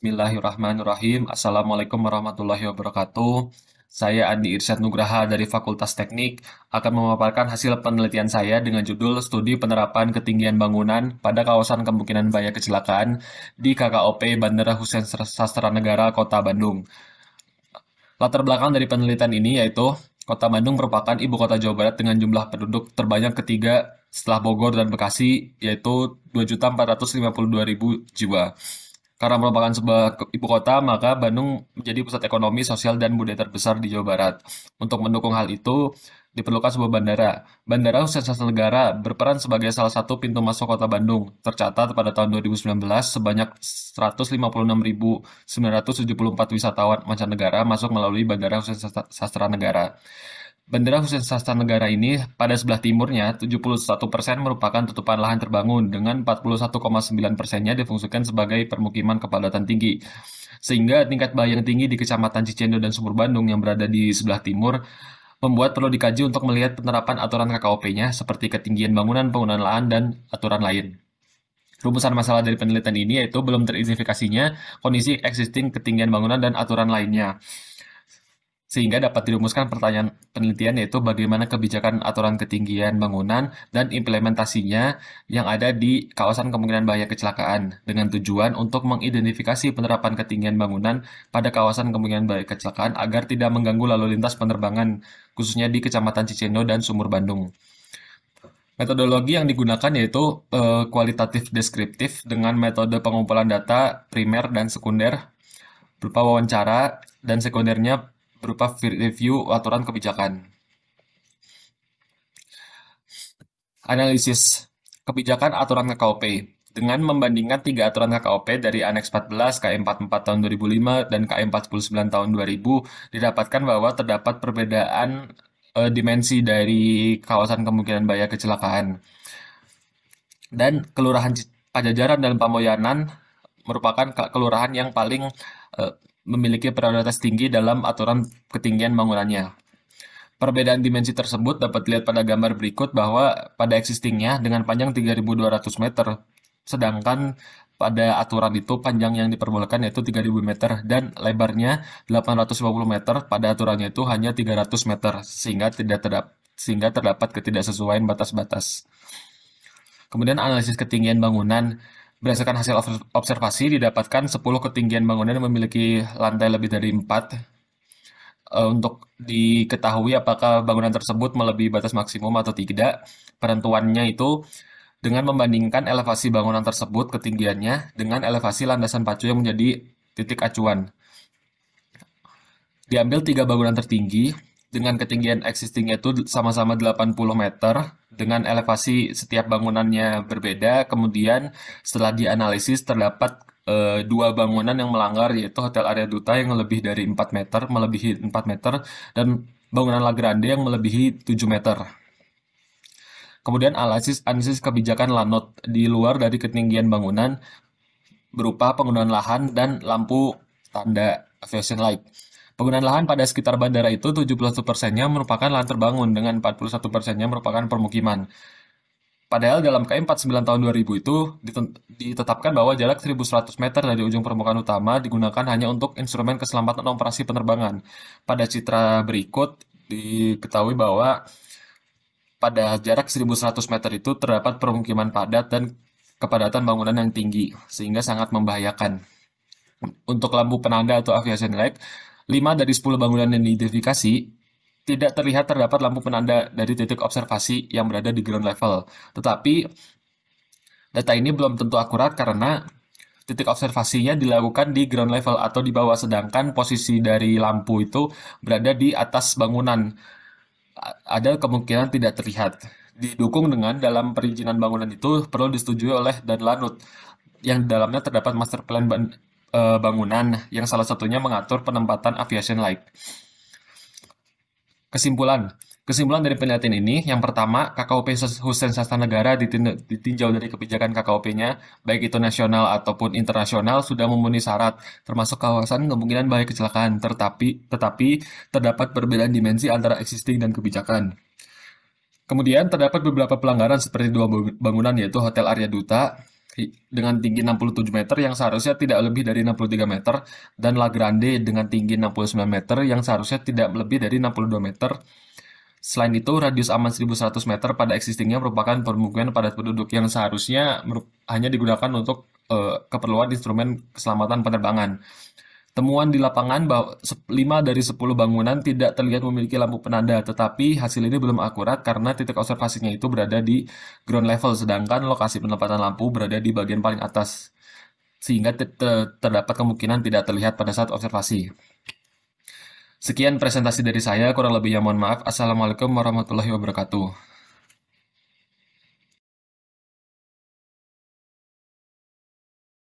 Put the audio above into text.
Bismillahirrahmanirrahim. Assalamualaikum warahmatullahi wabarakatuh. Saya Andi Irsyad Nugraha dari Fakultas Teknik akan memaparkan hasil penelitian saya dengan judul Studi Penerapan Ketinggian Bangunan pada Kawasan Kemungkinan Bahaya Kecelakaan di KKOP Bandara Husein Sastra Negara Kota Bandung. Latar belakang dari penelitian ini yaitu Kota Bandung merupakan ibu kota Jawa Barat dengan jumlah penduduk terbanyak ketiga setelah Bogor dan Bekasi, yaitu 2.452.000 jiwa. Karena merupakan sebuah ibu kota, maka Bandung menjadi pusat ekonomi, sosial, dan budaya terbesar di Jawa Barat. Untuk mendukung hal itu, diperlukan sebuah bandara. Bandara Husein Sastra Negara berperan sebagai salah satu pintu masuk kota Bandung. Tercatat pada tahun 2019, sebanyak 156.974 wisatawan mancanegara masuk melalui Bandara Husein Sastra Negara. Bandara Husein Sastra Negara ini pada sebelah timurnya 71% merupakan tutupan lahan terbangun dengan 41,9%-nya difungsikan sebagai permukiman kepadatan tinggi. Sehingga tingkat bahaya yang tinggi di Kecamatan Cicendo dan Sumur Bandung yang berada di sebelah timur membuat perlu dikaji untuk melihat penerapan aturan KKOP-nya seperti ketinggian bangunan, penggunaan lahan, dan aturan lain. Rumusan masalah dari penelitian ini yaitu belum teridentifikasinya kondisi existing ketinggian bangunan dan aturan lainnya. Sehingga dapat dirumuskan pertanyaan penelitian yaitu bagaimana kebijakan aturan ketinggian bangunan dan implementasinya yang ada di kawasan kemungkinan bahaya kecelakaan dengan tujuan untuk mengidentifikasi penerapan ketinggian bangunan pada kawasan kemungkinan bahaya kecelakaan agar tidak mengganggu lalu lintas penerbangan khususnya di Kecamatan Cicendo dan Sumur Bandung. Metodologi yang digunakan yaitu kualitatif deskriptif dengan metode pengumpulan data primer dan sekunder berupa wawancara dan sekundernya berupa review aturan kebijakan. Analisis kebijakan aturan KKOP dengan membandingkan 3 aturan KKOP dari Aneks 14, KM 44 tahun 2005, dan KM 49 tahun 2000, didapatkan bahwa terdapat perbedaan dimensi dari kawasan kemungkinan bahaya kecelakaan. Dan Kelurahan Pajajaran dan Pamoyanan merupakan kelurahan yang paling memiliki prioritas tinggi dalam aturan ketinggian bangunannya. Perbedaan dimensi tersebut dapat dilihat pada gambar berikut bahwa pada existingnya dengan panjang 3.200 meter, sedangkan pada aturan itu panjang yang diperbolehkan yaitu 3.000 meter dan lebarnya 850 meter, pada aturannya itu hanya 300 meter, sehingga terdapat ketidaksesuaian batas-batas. Kemudian analisis ketinggian bangunan. Berdasarkan hasil observasi, didapatkan 10 ketinggian bangunan yang memiliki lantai lebih dari 4. Untuk diketahui apakah bangunan tersebut melebihi batas maksimum atau tidak, penentuannya itu dengan membandingkan elevasi bangunan tersebut ketinggiannya dengan elevasi landasan pacu yang menjadi titik acuan. Diambil 3 bangunan tertinggi dengan ketinggian existing yaitu sama-sama 80 meter dengan elevasi setiap bangunannya berbeda. Kemudian setelah dianalisis terdapat 2 bangunan yang melanggar yaitu Hotel Arya Duta yang lebih dari 4 meter, melebihi 4 meter, dan bangunan La Grande yang melebihi 7 meter. Kemudian analisis kebijakan lanot di luar dari ketinggian bangunan berupa penggunaan lahan dan lampu tanda aviation light. Penggunaan lahan pada sekitar bandara itu 71%-nya merupakan lahan terbangun dengan 41%-nya merupakan permukiman. Padahal dalam KM 49 tahun 2000 itu ditetapkan bahwa jarak 1.100 meter dari ujung permukaan utama digunakan hanya untuk instrumen keselamatan operasi penerbangan. Pada citra berikut diketahui bahwa pada jarak 1.100 meter itu terdapat permukiman padat dan kepadatan bangunan yang tinggi, sehingga sangat membahayakan. Untuk lampu penanda atau aviation light, 5 dari 10 bangunan yang diidentifikasi tidak terlihat terdapat lampu penanda dari titik observasi yang berada di ground level. Tetapi data ini belum tentu akurat karena titik observasinya dilakukan di ground level atau di bawah, sedangkan posisi dari lampu itu berada di atas bangunan. Ada kemungkinan tidak terlihat. Didukung dengan dalam perizinan bangunan itu perlu disetujui oleh Danlanut yang di dalamnya terdapat master plan bangunan yang salah satunya mengatur penempatan aviation light. Kesimpulan dari penelitian ini, yang pertama, KKOP Husein Sastra Negara ditinjau dari kebijakan KKOP-nya, baik itu nasional ataupun internasional, sudah memenuhi syarat, termasuk kawasan kemungkinan bahaya kecelakaan, tetapi terdapat perbedaan dimensi antara existing dan kebijakan. Kemudian terdapat beberapa pelanggaran seperti 2 bangunan yaitu Hotel Arya Duta dengan tinggi 67 meter yang seharusnya tidak lebih dari 63 meter, dan La Grande dengan tinggi 69 meter yang seharusnya tidak lebih dari 62 meter. Selain itu, radius aman 1100 meter pada existingnya merupakan permukiman padat penduduk yang seharusnya hanya digunakan untuk keperluan instrumen keselamatan penerbangan. Temuan di lapangan bahwa 5 dari 10 bangunan tidak terlihat memiliki lampu penanda, tetapi hasil ini belum akurat karena titik observasinya itu berada di ground level, sedangkan lokasi penempatan lampu berada di bagian paling atas, sehingga terdapat kemungkinan tidak terlihat pada saat observasi. Sekian presentasi dari saya, kurang lebihnya mohon maaf. Assalamualaikum warahmatullahi wabarakatuh.